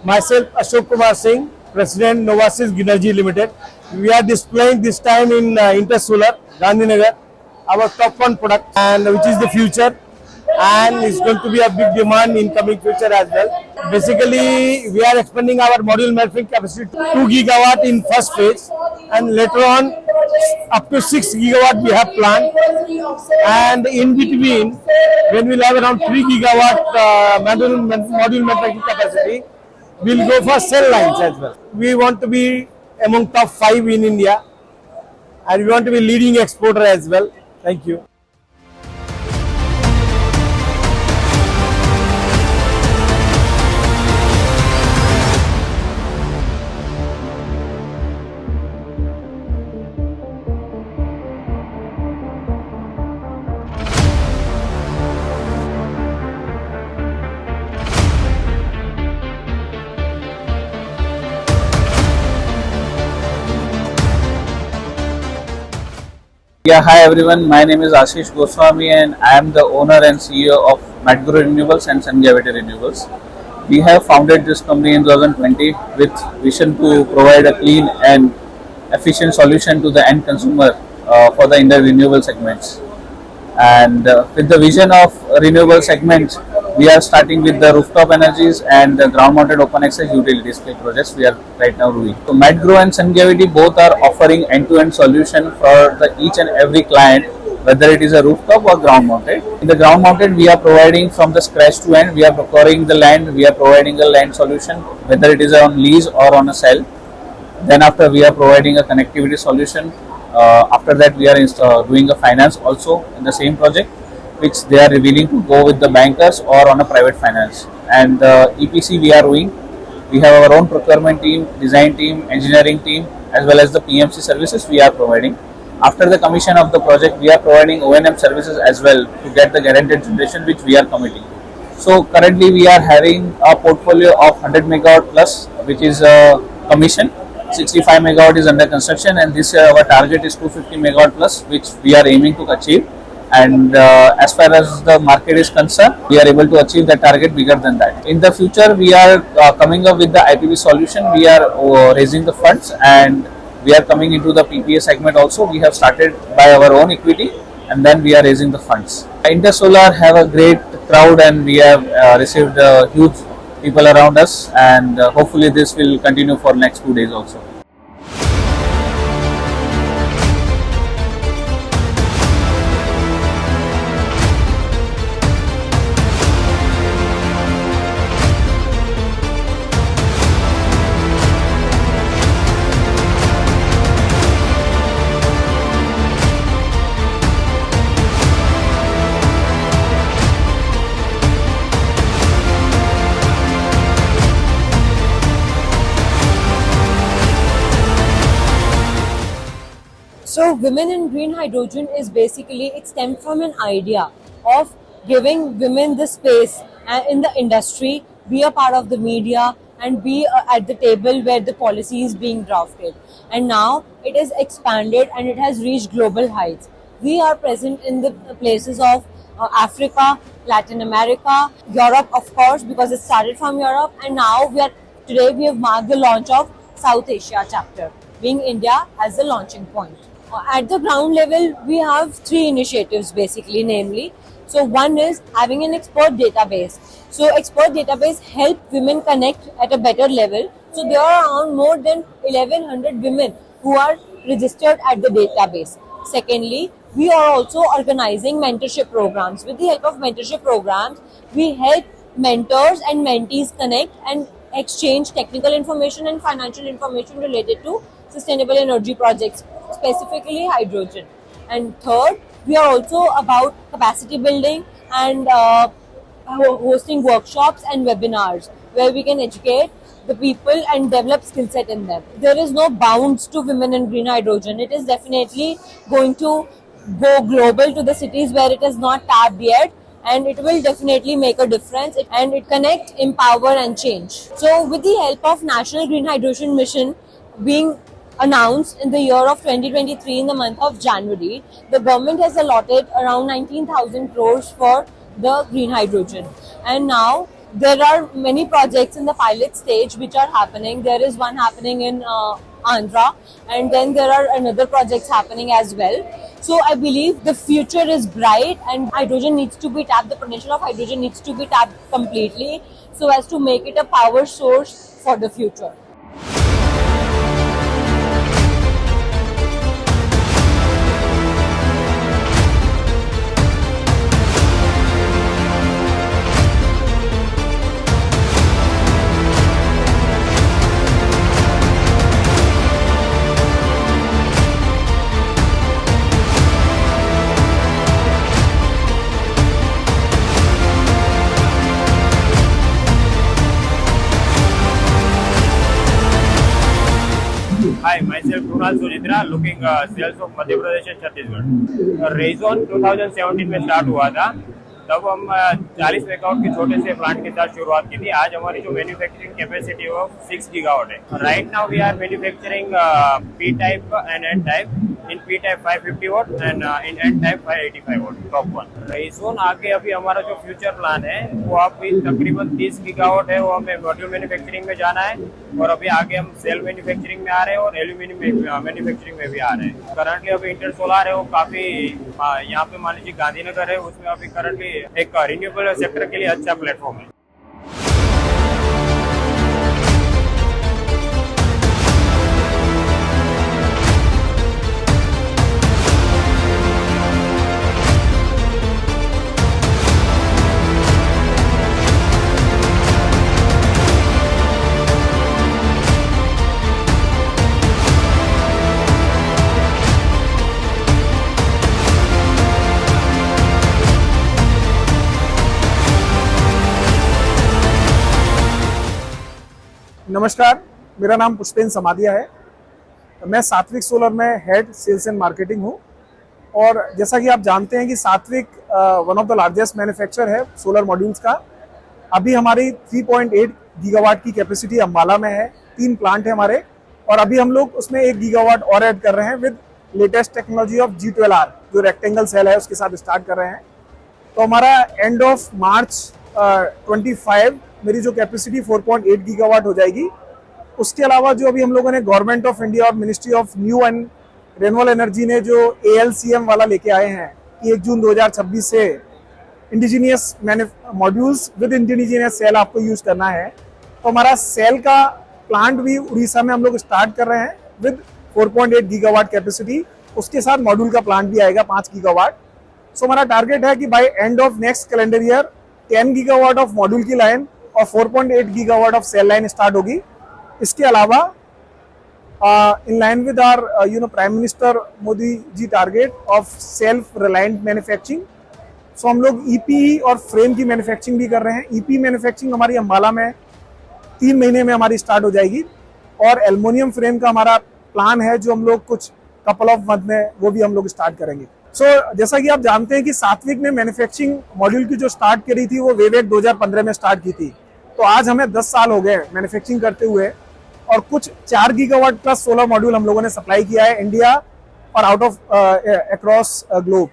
Myself, Ashok Kumar Singh, President Novasis Ginergy Limited. We are displaying this time in Intersolar, Gandhinagar, our top one product, and which is the future, and it's going to be a big demand in coming future as well. Basically, we are expanding our module manufacturing capacity to 2 gigawatt in first phase, and later on up to 6 gigawatt we have planned, and in between when we'll have around 3 gigawatt module manufacturing capacity, we'll go for cell lines as well. We want to be among top 5 in India, and we want to be leading exporter as well. Thank you. Yeah, hi everyone. My name is Ashish Goswami and I am the owner and CEO of Madguru Renewables and Sanghavity Renewables. We have founded this company in 2020 with vision to provide a clean and efficient solution to the end consumer for the Indian renewable segments. And with the vision of renewable segments, we are starting with the rooftop energies and the ground-mounted open access utility scale projects we are right now doing. So Madguru and Sanghavity both are offering end-to-end solution for each and every client, whether it is a rooftop or ground-mounted. In the ground-mounted, we are providing from the scratch to end. We are procuring the land, we are providing a land solution, whether it is on lease or on a sell. Then after, we are providing a connectivity solution. After that, we are doing a finance also in the same project, which they are willing to go with the bankers or on a private finance. And EPC we are doing. We have our own procurement team, design team, engineering team, as well as the PMC services we are providing. After the commission of the project, we are providing O&M services as well to get the guaranteed generation which we are committing. So currently we are having a portfolio of 100 megawatt plus, which is commission. 65 megawatt is under construction, and this year our target is 250 megawatt plus, which we are aiming to achieve. And as far as the market is concerned, we are able to achieve the target bigger than that. In the future, we are coming up with the IPP solution. We are raising the funds, and we are coming into the PPA segment also. We have started by our own equity, and then we are raising the funds. Intersolar have a great crowd, and we have received huge people around us, and hopefully this will continue for next 2 days also. So Women in Green Hydrogen is basically, it stemmed from an idea of giving women the space in the industry, be a part of the media and be at the table where the policy is being drafted. And now it is expanded and it has reached global heights. We are present in the places of Africa, Latin America, Europe of course, because it started from Europe, and now today we have marked the launch of South Asia chapter, being India as the launching point. At the ground level, we have 3 initiatives basically, namely, so one is having an expert database. So expert database help women connect at a better level. So there are around more than 1100 women who are registered at the database. Secondly, we are also organizing mentorship programs. With the help of mentorship programs, we help mentors and mentees connect and exchange technical information and financial information related to sustainable energy projects, specifically hydrogen. And third, we are also about capacity building and hosting workshops and webinars where we can educate the people and develop skill set in them. There is no bounds to Women in Green Hydrogen. It is definitely going to go global to the cities where it is not tapped yet, and it will definitely make a difference, and it connect, empower and change. So with the help of National Green Hydrogen Mission being announced in the year of 2023 in the month of January, the government has allotted around 19,000 crores for the green hydrogen. And now there are many projects in the pilot stage which are happening. There is one happening in Andhra, and then there are another projects happening as well. So I believe the future is bright, and hydrogen needs to be tapped. The potential of hydrogen needs to be tapped completely, so as to make it a power source for the future. Hi, myself Krunal Sujitra, looking sales of Madhya Pradesh and Chhattisgarh. रेजोन 2017 में start हुआ था, तब हम 40 megawatt के छोटे से plant के साथ शुरुआत की थी। आज हमारी जो मैन्युफैक्चरिंग कैपेसिटी वो 6 गीगावाट है। Right now we are manufacturing P type and N type. In P type 550 watt and in N type 585 watt top one. Reason आगे अभी हमारा जो फ्यूचर प्लान है वो अभी तकरीबन 30 गीगावाट है, वो हमें मॉड्यूल मैन्युफैक्चरिंग में जाना है, और अभी आगे हम सेल मैन्युफैक्चरिंग में आ रहे हैं और एल्यूमिनियम मैन्युफैक्चरिंग में भी आ रहे हैं। करंटली अभी इंटर सोलर है, वो काफी यहाँ पे मान लीजिए गांधीनगर है, उसमें अभी करंटली एक रिन्यूएबल सेक्टर के लिए अच्छा प्लेटफॉर्म है। नमस्कार, मेरा नाम पुष्पेन समादिया है। मैं सात्विक सोलर में हेड सेल्स एंड मार्केटिंग हूँ, और जैसा कि आप जानते हैं कि सात्विक one of the largest manufacturer है सोलर मॉड्यूल्स का। अभी हमारी 3.8 गीगावाट की कैपेसिटी अम्बाला में है, 3 प्लांट है हमारे, और अभी हम लोग उसमें 1 गीगावाट और ऐड कर रहे हैं with latest technology of G12R, जो रेक्टेंगल सेल है उसके साथ स्टार्ट कर रहे हैं। तो हमारा एंड ऑफ मार्च 25 मेरी जो कैपेसिटी 4.8 गीगावाट हो जाएगी। उसके अलावा जो अभी हम लोगों ने गवर्नमेंट ऑफ इंडिया और ministry of new and renewable energy ने जो ALCM वाला लेके आए हैं कि 1 जून 2026 से indigenous modules with indigenous cell आपको यूज करना है। तो हमारा सेल का प्लांट भी उड़ीसा में हम लोग स्टार्ट कर रहे हैं विद 4.8 गीगावाट कैपेसिटी। उसके साथ मॉड्यूल का प्लांट भी आएगा 5 गीगावाट। सो हमारा टारगेट है कि by end of next calendar year 10 gigawatt of module की लाइन और 4.8 gigawatt of cell line start होगी। इसके अलावा in line with our prime minister Modi ji target of self reliant manufacturing, so हम लोग EPE और फ्रेम की मैन्युफैक्चरिंग भी कर रहे हैं। EPE मैन्युफैक्चरिंग हमारी अम्बाला में 3 महीने में हमारी स्टार्ट हो जाएगी, और एल्युमिनियम फ्रेम का हमारा प्लान है जो हम लोग कुछ कपल ऑफ मंथ में वो भी हम लोग स्टार्ट करेंगे। जैसा कि आप जानते हैं कि सात्विक ने मैन्युफैक्चरिंग मॉड्यूल की जो स्टार्ट करी थी वो वेवेक 2015 में स्टार्ट की थी। तो आज हमें 10 साल हो गए मैन्युफैक्चरिंग करते हुए, और कुछ 4 गीगावाट प्लस सोलर मॉड्यूल हम लोगों ने सप्लाई किया है इंडिया और आउट ऑफ अक्रॉस ग्लोब।